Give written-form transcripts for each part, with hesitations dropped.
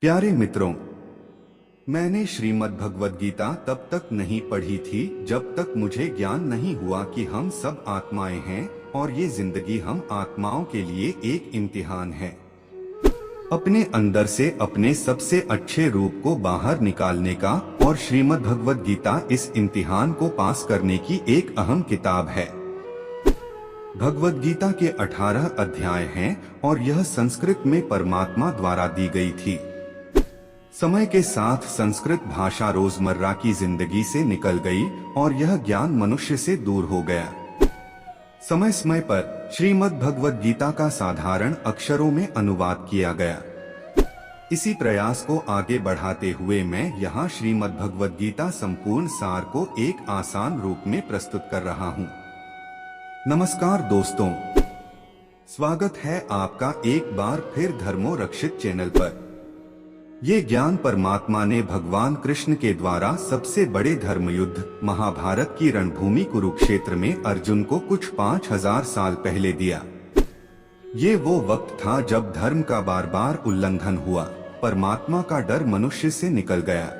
प्यारे मित्रों, मैंने श्रीमद् भगवद गीता तब तक नहीं पढ़ी थी जब तक मुझे ज्ञान नहीं हुआ कि हम सब आत्माएं हैं और ये जिंदगी हम आत्माओं के लिए एक इम्तिहान है। अपने अंदर से अपने सबसे अच्छे रूप को बाहर निकालने का और श्रीमद् भगवद गीता इस इम्तिहान को पास करने की एक अहम किताब है। भगवद गीता के 18 अध्याय हैं और यह संस्कृत में परमात्मा द्वारा दी गई थी। समय के साथ संस्कृत भाषा रोजमर्रा की जिंदगी से निकल गई और यह ज्ञान मनुष्य से दूर हो गया। समय समय पर श्रीमद् भगवद गीता का साधारण अक्षरों में अनुवाद किया गया। इसी प्रयास को आगे बढ़ाते हुए मैं यहाँ श्रीमद् भगवद गीता संपूर्ण सार को एक आसान रूप में प्रस्तुत कर रहा हूँ। नमस्कार दोस्तों, स्वागत है आपका एक बार फिर धर्मो रक्षित चैनल पर। ये ज्ञान परमात्मा ने भगवान कृष्ण के द्वारा सबसे बड़े धर्मयुद्ध महाभारत की रणभूमि कुरुक्षेत्र में अर्जुन को कुछ 5000 साल पहले दिया। ये वो वक्त था जब धर्म का बार बार उल्लंघन हुआ, परमात्मा का डर मनुष्य से निकल गया।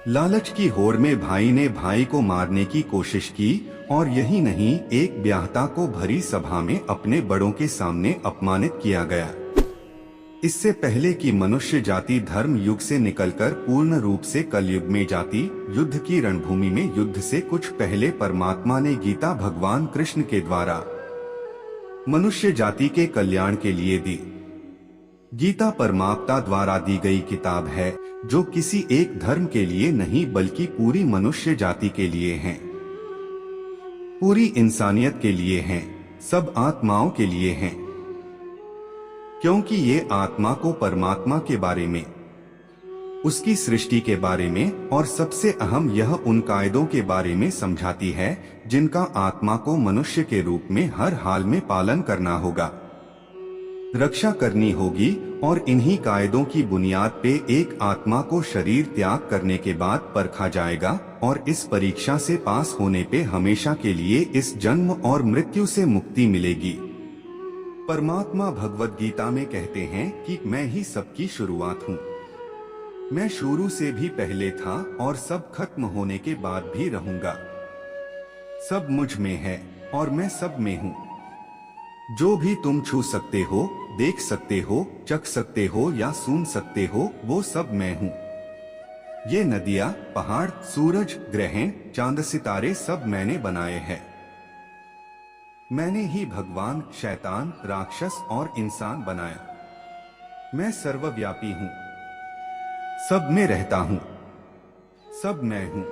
लालच की होड़ में भाई ने भाई को मारने की कोशिश की और यही नहीं, एक ब्याहता को भरी सभा में अपने बड़ों के सामने अपमानित किया गया। इससे पहले कि मनुष्य जाति धर्म युग से निकलकर पूर्ण रूप से कलयुग में जाति युद्ध की रणभूमि में युद्ध से कुछ पहले परमात्मा ने गीता भगवान कृष्ण के द्वारा मनुष्य जाति के कल्याण के लिए दी। गीता परमात्मा द्वारा दी गई किताब है जो किसी एक धर्म के लिए नहीं बल्कि पूरी मनुष्य जाति के लिए है, पूरी इंसानियत के लिए है, सब आत्माओं के लिए है। क्योंकि ये आत्मा को परमात्मा के बारे में, उसकी सृष्टि के बारे में और सबसे अहम यह उन कायदों के बारे में समझाती है जिनका आत्मा को मनुष्य के रूप में हर हाल में पालन करना होगा, रक्षा करनी होगी। और इन्हीं कायदों की बुनियाद पे एक आत्मा को शरीर त्याग करने के बाद परखा जाएगा और इस परीक्षा से पास होने पे हमेशा के लिए इस जन्म और मृत्यु से मुक्ति मिलेगी। परमात्मा भगवद गीता में कहते हैं कि मैं ही सबकी शुरुआत हूँ, मैं शुरू से भी पहले था और सब खत्म होने के बाद भी रहूंगा। सब मुझ में है और मैं सब में हूँ। जो भी तुम छू सकते हो, देख सकते हो, चख सकते हो या सुन सकते हो, वो सब मैं हूँ। ये नदियाँ, पहाड़, सूरज, ग्रह, चांद, सितारे सब मैंने बनाए हैं। मैंने ही भगवान, शैतान, राक्षस और इंसान बनाया। मैं सर्वव्यापी हूँ, सब में रहता हूँ, सब मैं हूँ,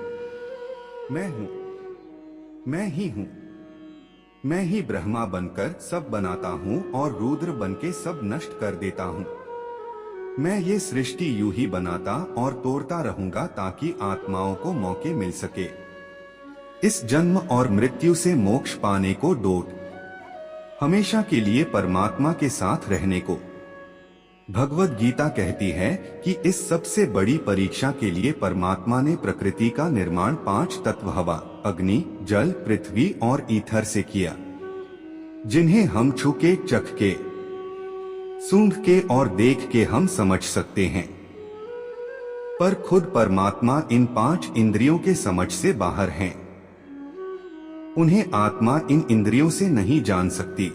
मैं हूँ, मैं ही हूँ। मैं ही ब्रह्मा बनकर सब बनाता हूँ और रुद्र बनके सब नष्ट कर देता हूँ। मैं ये सृष्टि यूं ही बनाता और तोड़ता रहूंगा ताकि आत्माओं को मौके मिल सके इस जन्म और मृत्यु से मोक्ष पाने को, डोट हमेशा के लिए परमात्मा के साथ रहने को। भगवद गीता कहती है कि इस सबसे बड़ी परीक्षा के लिए परमात्मा ने प्रकृति का निर्माण 5 तत्व हवा, अग्नि, जल, पृथ्वी और ईथर से किया, जिन्हें हम छू के, चख के, सूंघ के और देख के हम समझ सकते हैं। पर खुद परमात्मा इन 5 इंद्रियों के समझ से बाहर हैं। उन्हें आत्मा इन इंद्रियों से नहीं जान सकती।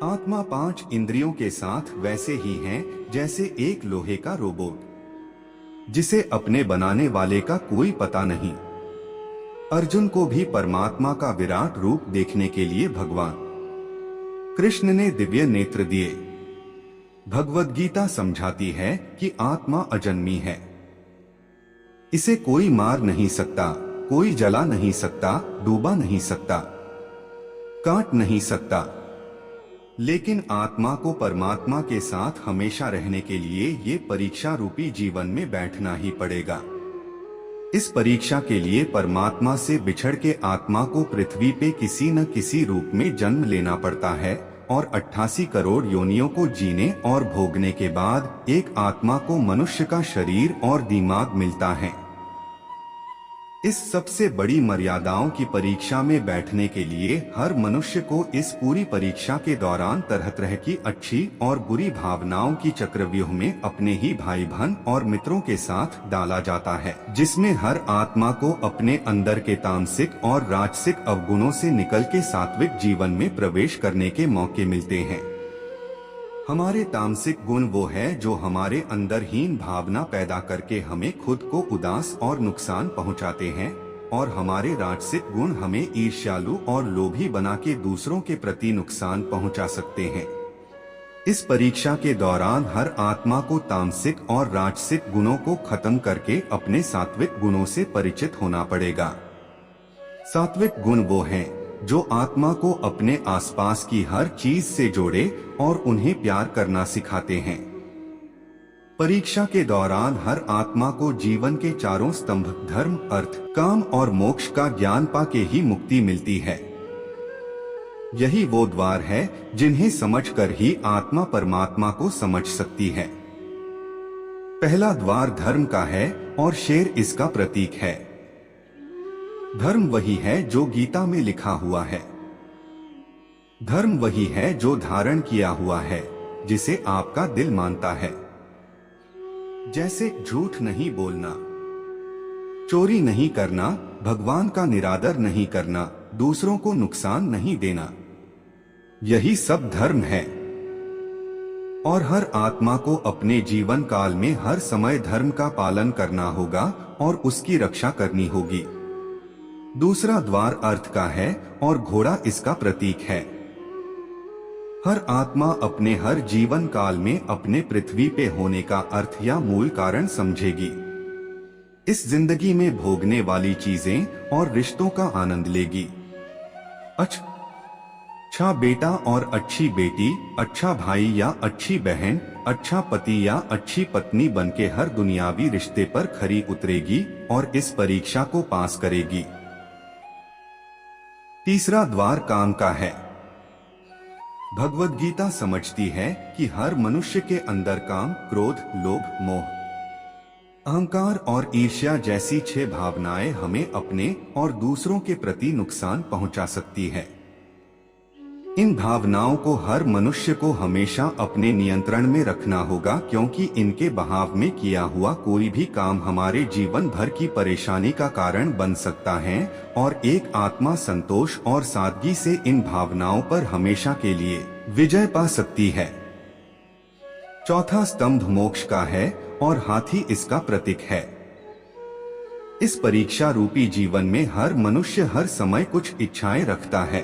आत्मा 5 इंद्रियों के साथ वैसे ही है जैसे एक लोहे का रोबोट, जिसे अपने बनाने वाले का कोई पता नहीं। अर्जुन को भी परमात्मा का विराट रूप देखने के लिए भगवान कृष्ण ने दिव्य नेत्र दिए। भगवद गीता समझाती है कि आत्मा अजन्मी है, इसे कोई मार नहीं सकता, कोई जला नहीं सकता, डूबा नहीं सकता, काट नहीं सकता। लेकिन आत्मा को परमात्मा के साथ हमेशा रहने के लिए ये परीक्षा रूपी जीवन में बैठना ही पड़ेगा। इस परीक्षा के लिए परमात्मा से बिछड़ के आत्मा को पृथ्वी पे किसी न किसी रूप में जन्म लेना पड़ता है और 88 करोड़ योनियों को जीने और भोगने के बाद एक आत्मा को मनुष्य का शरीर और दिमाग मिलता है। इस सबसे बड़ी मर्यादाओं की परीक्षा में बैठने के लिए हर मनुष्य को इस पूरी परीक्षा के दौरान तरह तरह की अच्छी और बुरी भावनाओं की चक्रव्यूह में अपने ही भाई बहन और मित्रों के साथ डाला जाता है, जिसमें हर आत्मा को अपने अंदर के तामसिक और राजसिक अवगुणों से निकल के सात्विक जीवन में प्रवेश करने के मौके मिलते हैं। हमारे तामसिक गुण वो है जो हमारे अंदर हीन भावना पैदा करके हमें खुद को उदास और नुकसान पहुंचाते हैं, और हमारे राजसिक गुण हमें ईर्ष्यालु और लोभी बना के दूसरों के प्रति नुकसान पहुंचा सकते हैं। इस परीक्षा के दौरान हर आत्मा को तामसिक और राजसिक गुणों को खत्म करके अपने सात्विक गुणों से परिचित होना पड़ेगा। सात्विक गुण वो हैं जो आत्मा को अपने आसपास की हर चीज से जोड़े और उन्हें प्यार करना सिखाते हैं। परीक्षा के दौरान हर आत्मा को जीवन के चारों स्तंभ धर्म, अर्थ, काम और मोक्ष का ज्ञान पाके ही मुक्ति मिलती है। यही वो द्वार है जिन्हें समझकर ही आत्मा परमात्मा को समझ सकती है। पहला द्वार धर्म का है और शेर इसका प्रतीक है। धर्म वही है जो गीता में लिखा हुआ है। धर्म वही है जो धारण किया हुआ है, जिसे आपका दिल मानता है। जैसे झूठ नहीं बोलना, चोरी नहीं करना, भगवान का निरादर नहीं करना, दूसरों को नुकसान नहीं देना, यही सब धर्म है। और हर आत्मा को अपने जीवन काल में हर समय धर्म का पालन करना होगा और उसकी रक्षा करनी होगी। दूसरा द्वार अर्थ का है और घोड़ा इसका प्रतीक है। हर आत्मा अपने हर जीवन काल में अपने पृथ्वी पे होने का अर्थ या मूल कारण समझेगी। इस जिंदगी में भोगने वाली चीजें और रिश्तों का आनंद लेगी। अच्छा बेटा और अच्छी बेटी, अच्छा भाई या अच्छी बहन, अच्छा पति या अच्छी पत्नी बनके हर दुनियावी रिश्ते पर खरी उतरेगी और इस परीक्षा को पास करेगी। तीसरा द्वार काम का है। भगवद गीता समझती है कि हर मनुष्य के अंदर काम, क्रोध, लोभ, मोह, अहंकार और ईर्ष्या जैसी 6 भावनाएं हमें अपने और दूसरों के प्रति नुकसान पहुंचा सकती है। इन भावनाओं को हर मनुष्य को हमेशा अपने नियंत्रण में रखना होगा, क्योंकि इनके बहाव में किया हुआ कोई भी काम हमारे जीवन भर की परेशानी का कारण बन सकता है और एक आत्मा संतोष और सादगी से इन भावनाओं पर हमेशा के लिए विजय पा सकती है। चौथा स्तंभ मोक्ष का है और हाथी इसका प्रतीक है। इस परीक्षा रूपी जीवन में हर मनुष्य हर समय कुछ इच्छाएं रखता है।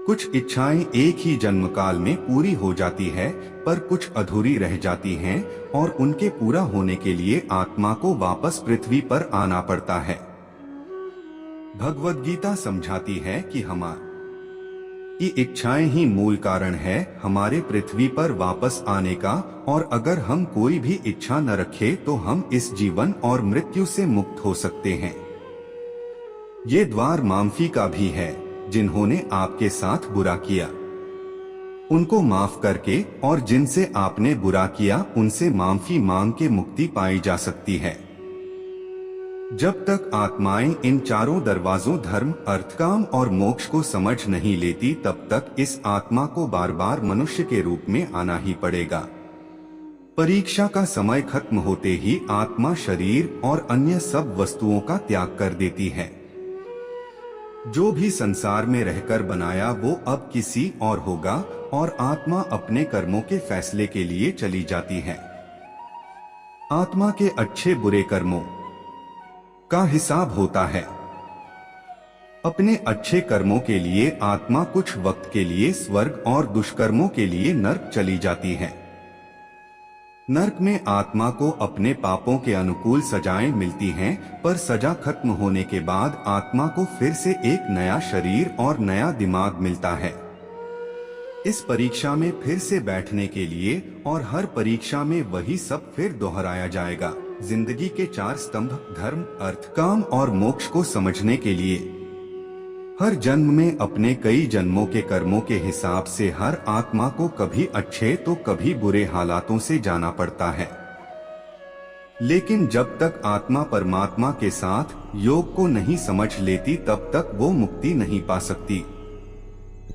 कुछ इच्छाएं एक ही जन्म काल में पूरी हो जाती है, पर कुछ अधूरी रह जाती हैं और उनके पूरा होने के लिए आत्मा को वापस पृथ्वी पर आना पड़ता है। भगवद गीता समझाती है कि हमारी इच्छाएं ही मूल कारण है हमारे पृथ्वी पर वापस आने का, और अगर हम कोई भी इच्छा न रखें तो हम इस जीवन और मृत्यु से मुक्त हो सकते हैं। ये द्वार माफी का भी है। जिन्होंने आपके साथ बुरा किया उनको माफ करके और जिनसे आपने बुरा किया उनसे माफी मांग के मुक्ति पाई जा सकती है। जब तक आत्माएं इन चारों दरवाजों धर्म, अर्थ, काम और मोक्ष को समझ नहीं लेती, तब तक इस आत्मा को बार बार मनुष्य के रूप में आना ही पड़ेगा। परीक्षा का समय खत्म होते ही आत्मा शरीर और अन्य सब वस्तुओं का त्याग कर देती है। जो भी संसार में रहकर बनाया वो अब किसी और होगा और आत्मा अपने कर्मों के फैसले के लिए चली जाती है। आत्मा के अच्छे बुरे कर्मों का हिसाब होता है। अपने अच्छे कर्मों के लिए आत्मा कुछ वक्त के लिए स्वर्ग और दुष्कर्मों के लिए नर्क चली जाती है। नर्क में आत्मा को अपने पापों के अनुकूल सजाएं मिलती हैं, पर सजा खत्म होने के बाद आत्मा को फिर से एक नया शरीर और नया दिमाग मिलता है। इस परीक्षा में फिर से बैठने के लिए और हर परीक्षा में वही सब फिर दोहराया जाएगा। जिंदगी के 4 स्तंभ धर्म, अर्थ, काम और मोक्ष को समझने के लिए हर जन्म में अपने कई जन्मों के कर्मों के हिसाब से हर आत्मा को कभी अच्छे तो कभी बुरे हालातों से जाना पड़ता है। लेकिन जब तक आत्मा परमात्मा के साथ योग को नहीं समझ लेती तब तक वो मुक्ति नहीं पा सकती।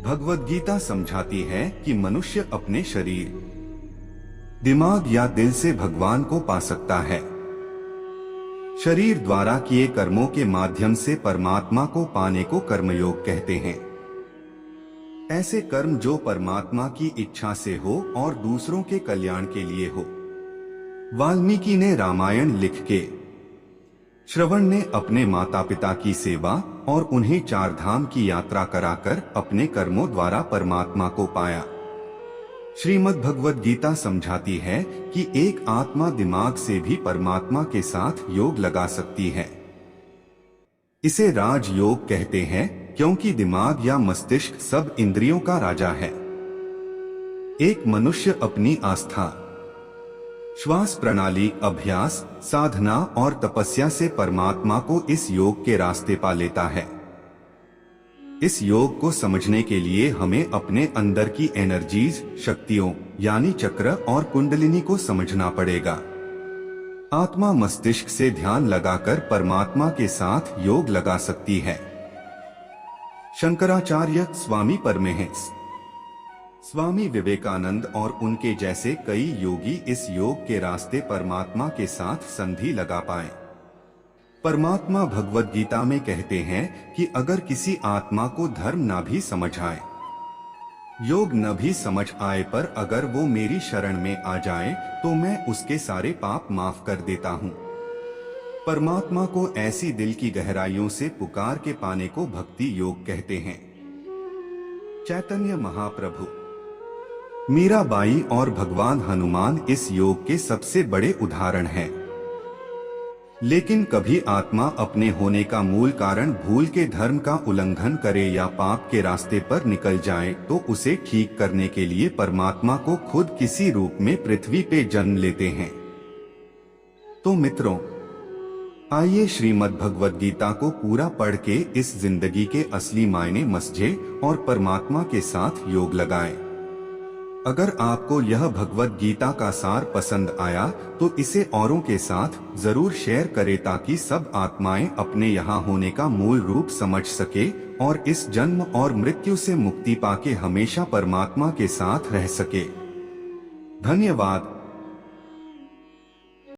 भगवद गीता समझाती है कि मनुष्य अपने शरीर, दिमाग या दिल से भगवान को पा सकता है। शरीर द्वारा किए कर्मों के माध्यम से परमात्मा को पाने को कर्मयोग कहते हैं। ऐसे कर्म जो परमात्मा की इच्छा से हो और दूसरों के कल्याण के लिए हो। वाल्मीकि ने रामायण लिख के, श्रवण ने अपने माता पिता की सेवा और उन्हें चार धाम की यात्रा कराकर अपने कर्मों द्वारा परमात्मा को पाया। श्रीमद् भगवद गीता समझाती है कि एक आत्मा दिमाग से भी परमात्मा के साथ योग लगा सकती है। इसे राज योग कहते हैं क्योंकि दिमाग या मस्तिष्क सब इंद्रियों का राजा है। एक मनुष्य अपनी आस्था, श्वास प्रणाली, अभ्यास, साधना और तपस्या से परमात्मा को इस योग के रास्ते पा लेता है। इस योग को समझने के लिए हमें अपने अंदर की एनर्जीज, शक्तियों यानी चक्र और कुंडलिनी को समझना पड़ेगा। आत्मा मस्तिष्क से ध्यान लगाकर परमात्मा के साथ योग लगा सकती है। शंकराचार्य, स्वामी परमहंस, स्वामी विवेकानंद और उनके जैसे कई योगी इस योग के रास्ते परमात्मा के साथ संधि लगा पाए। परमात्मा भगवद गीता में कहते हैं कि अगर किसी आत्मा को धर्म ना भी समझ आए, योग न भी समझ आए, पर अगर वो मेरी शरण में आ जाए तो मैं उसके सारे पाप माफ कर देता हूँ। परमात्मा को ऐसी दिल की गहराइयों से पुकार के पाने को भक्ति योग कहते हैं। चैतन्य महाप्रभु, मीराबाई और भगवान हनुमान इस योग के सबसे बड़े उदाहरण हैं। लेकिन कभी आत्मा अपने होने का मूल कारण भूल के धर्म का उल्लंघन करे या पाप के रास्ते पर निकल जाए तो उसे ठीक करने के लिए परमात्मा को खुद किसी रूप में पृथ्वी पे जन्म लेते हैं। तो मित्रों, आइए श्रीमद् भगवद गीता को पूरा पढ़ के इस जिंदगी के असली मायने समझें और परमात्मा के साथ योग लगाएं। अगर आपको यह भगवद गीता का सार पसंद आया तो इसे औरों के साथ जरूर शेयर करें ताकि सब आत्माएं अपने यहाँ होने का मूल रूप समझ सके और इस जन्म और मृत्यु से मुक्ति पाके हमेशा परमात्मा के साथ रह सके। धन्यवाद।